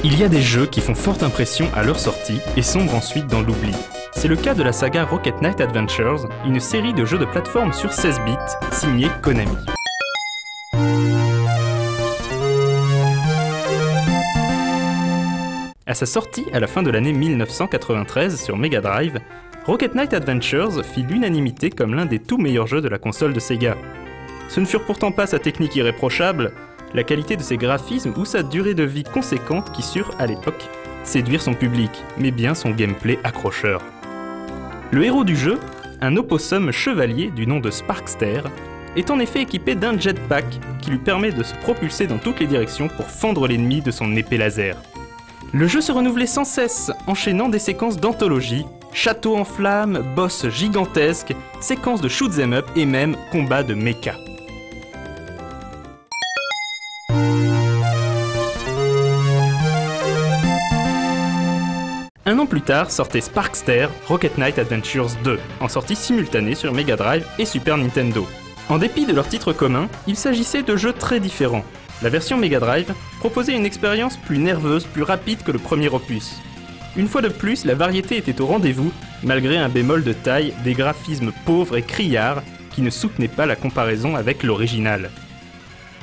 Il y a des jeux qui font forte impression à leur sortie et sombrent ensuite dans l'oubli. C'est le cas de la saga Rocket Knight Adventures, une série de jeux de plateforme sur 16 bits signée Konami. À sa sortie à la fin de l'année 1993 sur Mega Drive, Rocket Knight Adventures fit l'unanimité comme l'un des tout meilleurs jeux de la console de Sega. Ce ne furent pourtant pas sa technique irréprochable, la qualité de ses graphismes ou sa durée de vie conséquente qui surent, à l'époque, séduire son public, mais bien son gameplay accrocheur. Le héros du jeu, un opossum chevalier du nom de Sparkster, est en effet équipé d'un jetpack qui lui permet de se propulser dans toutes les directions pour fendre l'ennemi de son épée laser. Le jeu se renouvelait sans cesse, enchaînant des séquences d'anthologie, châteaux en flammes, boss gigantesques, séquences de shoot'em up et même combats de mecha. Un an plus tard sortait Sparkster Rocket Knight Adventures 2, en sortie simultanée sur Mega Drive et Super Nintendo. En dépit de leur titre commun, il s'agissait de jeux très différents. La version Mega Drive proposait une expérience plus nerveuse, plus rapide que le premier opus. Une fois de plus, la variété était au rendez-vous, malgré un bémol de taille, des graphismes pauvres et criards qui ne soutenaient pas la comparaison avec l'original.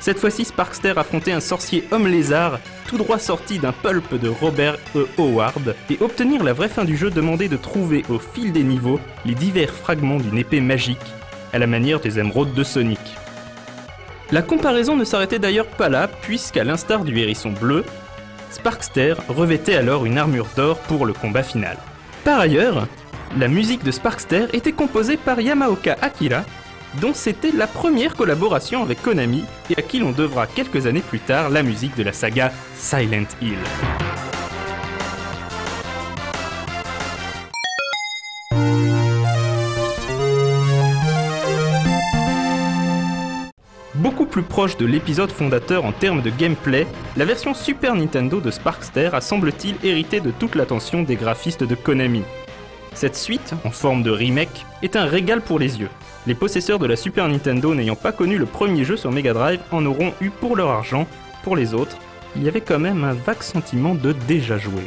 Cette fois-ci, Sparkster affrontait un sorcier homme-lézard, tout droit sorti d'un pulp de Robert E. Howard, et obtenir la vraie fin du jeu demandait de trouver au fil des niveaux les divers fragments d'une épée magique, à la manière des émeraudes de Sonic. La comparaison ne s'arrêtait d'ailleurs pas là, puisqu'à l'instar du hérisson bleu, Sparkster revêtait alors une armure d'or pour le combat final. Par ailleurs, la musique de Sparkster était composée par Yamaoka Akira, dont c'était la première collaboration avec Konami et à qui l'on devra quelques années plus tard la musique de la saga Silent Hill. Beaucoup plus proche de l'épisode fondateur en termes de gameplay, la version Super Nintendo de Sparkster a semble-t-il hérité de toute l'attention des graphistes de Konami. Cette suite, en forme de remake, est un régal pour les yeux. Les possesseurs de la Super Nintendo n'ayant pas connu le premier jeu sur Mega Drive en auront eu pour leur argent. Pour les autres, il y avait quand même un vague sentiment de déjà joué.